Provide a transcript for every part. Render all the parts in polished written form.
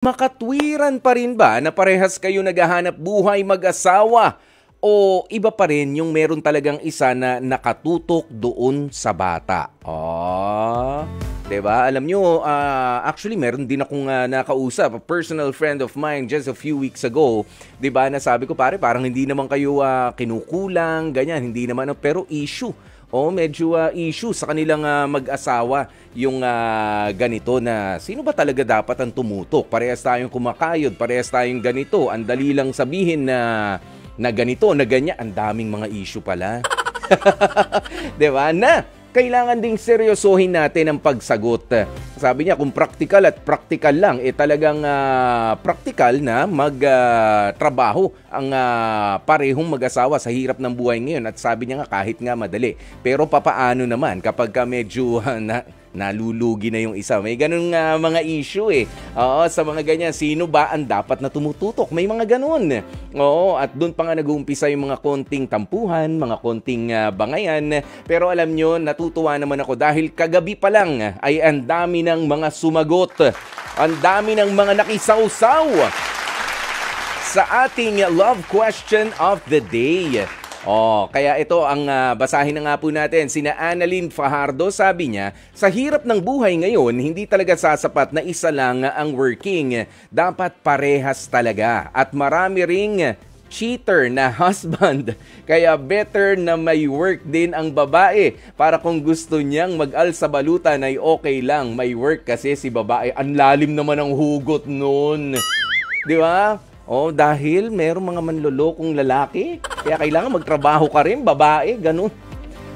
Makatwiran pa rin ba na parehas kayo naghahanap buhay mag-asawa? O iba pa rin yung meron talagang isa na nakatutok doon sa bata? Oh, 'di ba? Alam nyo, actually meron din akong nakausap, a personal friend of mine just a few weeks ago, 'di ba? Nasabi ko, pare, parang hindi naman kayo kinukulang, ganyan, hindi naman, pero issue. Medyo issue sa kanilang mag-asawa yung ganito na sino ba talaga dapat ang tumutok? Parehas tayong kumakayod, parehas tayong ganito. Ang dali lang sabihin na ganito, na ganyan. Ang daming mga issue pala. 'Di ba? Na kailangan ding seryosohin natin ang pagsagot. Sabi niya, kung practical at practical lang, talagang practical na magtrabaho ang parehong mag-asawa sa hirap ng buhay ngayon. At sabi niya nga, kahit nga madali. Pero papaano naman kapag medyo nalulugi na yung isa? May ganun mga issue Oo, sa mga ganyan, sino ba ang dapat na tumututok? May mga ganun. Oo, at doon pa nga nag-uumpisa yung mga konting tampuhan, mga konting bangayan. Pero alam nyo, natutuwa naman ako dahil kagabi pa lang ay ang dami ng mga sumagot. Ang dami ng mga nakisawsaw sa ating love question of the day. Kaya ito ang basahin na nga po natin. Sina Annalyn Fajardo, sabi niya, sa hirap ng buhay ngayon, hindi talaga sasapat na isa lang ang working. Dapat parehas talaga. At marami ring cheater na husband. Kaya better na may work din ang babae para kung gusto niyang mag-al sa balutan ay okay lang. May work kasi si babae. Ang lalim naman ang hugot nun. Di ba? Dahil merong mga manlolokong lalaki. Kaya kailangan magtrabaho ka rin, babae, ganun.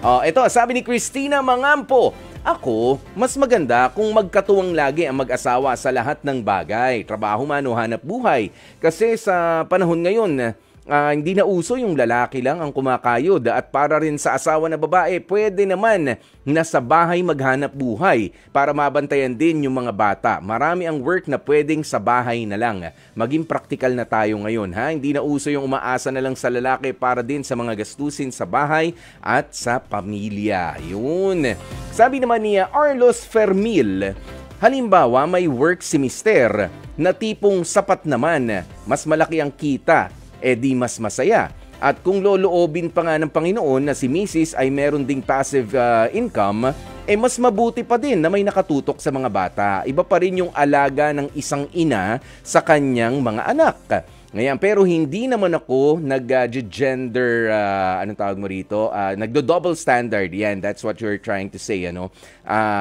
Ito, sabi ni Christina Mangampo, ako, mas maganda kung magkatuwang lagi ang mag-asawa sa lahat ng bagay. Trabaho man o hanap buhay. Kasi sa panahon ngayon, hindi na uso yung lalaki lang ang kumakayod at para rin sa asawa na babae, pwede naman na sa bahay maghanap buhay para mabantayan din yung mga bata. Marami ang work na pwedeng sa bahay na lang. Maging praktikal na tayo ngayon, ha? Hindi na uso yung umaasa na lang sa lalaki para din sa mga gastusin sa bahay at sa pamilya. Yun. Sabi naman niya, Arlos Fermil, halimbawa may work si mister na tipong sapat naman, mas malaki ang kita, di mas masaya. At kung loloobin pa nga ng Panginoon na si Mrs. ay meron ding passive income, mas mabuti pa din na may nakatutok sa mga bata. Iba pa rin yung alaga ng isang ina sa kanyang mga anak. Ngayon, pero hindi naman ako nag-gender, anong tawag mo rito? Nagdo-double standard. Yan, that's what you're trying to say, ano?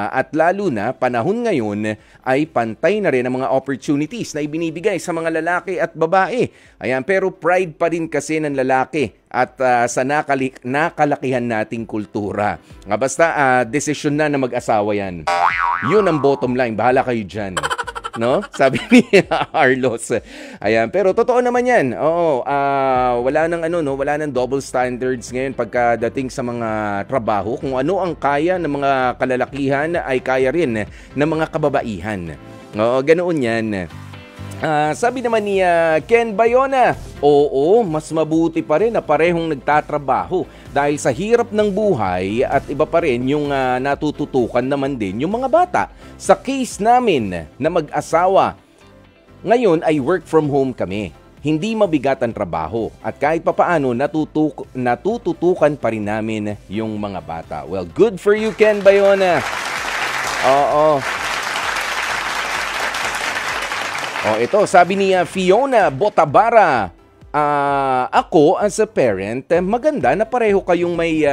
At lalo na, panahon ngayon ay pantay na rin ang mga opportunities na ibinibigay sa mga lalaki at babae. Ayan, pero pride pa rin kasi ng lalaki at sa nakalakihan nating kultura. Basta, desisyon na mag-asawa yan. Yun ang bottom line. Bahala kayo dyan. No? Sabi ni Arlos. Ayan, pero totoo naman 'yan. Wala nang double standards ngayon pagkadating sa mga trabaho. Kung ano ang kaya ng mga kalalakihan ay kaya rin ng mga kababaihan. Ganoon 'yan. Sabi naman ni Ken Bayona, mas mabuti pa rin na parehong nagtatrabaho dahil sa hirap ng buhay at iba pa rin yung natututukan naman din yung mga bata. Sa case namin na mag-asawa, ngayon ay work from home kami. Hindi mabigat ang trabaho at kahit papaano natututukan pa rin namin yung mga bata. Well, good for you, Ken Bayona. Ito, sabi ni Fiona Botabara, ako as a parent, maganda na pareho kayong may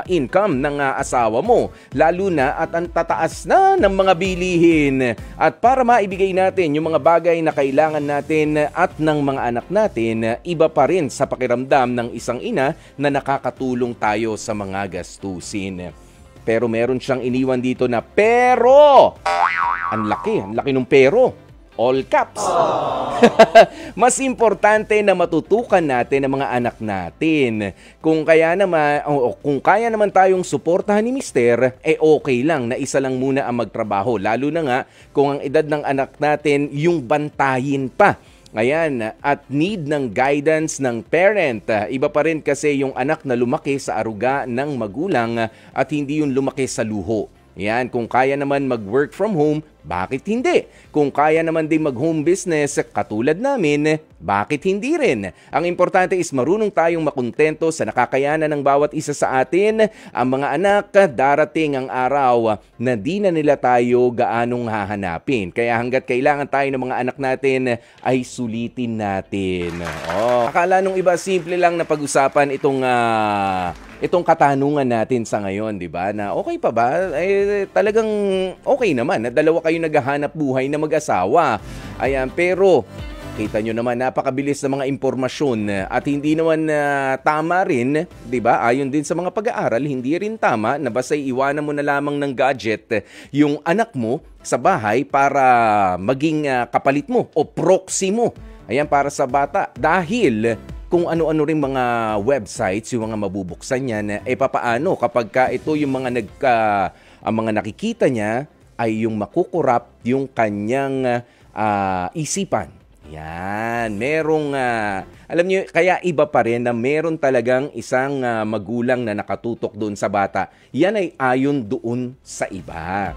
income ng asawa mo. Lalo na at ang tataas na ng mga bilihin. At para maibigay natin yung mga bagay na kailangan natin at ng mga anak natin, iba pa rin sa pakiramdam ng isang ina na nakakatulong tayo sa mga gastusin. Pero meron siyang iniwan dito na pero. Ang laki ng pero. All caps. Mas importante na matutukan natin ang mga anak natin. Kung kaya naman tayong suportahan ni Mister, okay lang na isa lang muna ang magtrabaho. Lalo na nga kung ang edad ng anak natin yung bantayin pa. Ayan, at need ng guidance ng parent. Iba pa rin kasi yung anak na lumaki sa aruga ng magulang at hindi yung lumaki sa luho. Yan, kung kaya naman mag-work from home, Bakit hindi? Kung kaya naman din mag-home business katulad namin, bakit hindi rin? Ang importante is marunong tayong makontento sa nakakayanan ng bawat isa sa atin. Ang mga anak, darating ang araw na di na nila tayo gaanong hahanapin. Kaya hanggat kailangan tayo ng mga anak natin, ay sulitin natin. Akala nung iba simple lang na pag-usapan itong katanungan natin sa ngayon, di ba? Na okay pa ba? Talagang okay naman na dalawa kayo naghahanap buhay na mag-asawa. Ayan, pero kita nyo naman, napakabilis ng mga impormasyon at hindi naman tama rin, di ba? Ayon din sa mga pag-aaral, hindi rin tama na basta iwanan mo na lamang ng gadget yung anak mo sa bahay para maging kapalit mo o proxy mo. Ayan, para sa bata. Dahil kung ano-ano rin mga websites, yung mga mabubuksan niyan, papaano kapag ito yung ang mga nakikita niya ay yung makukurap yung kanyang isipan. Yan, alam niyo, kaya iba pa rin na meron talagang isang magulang na nakatutok doon sa bata. Yan ay ayon doon sa iba.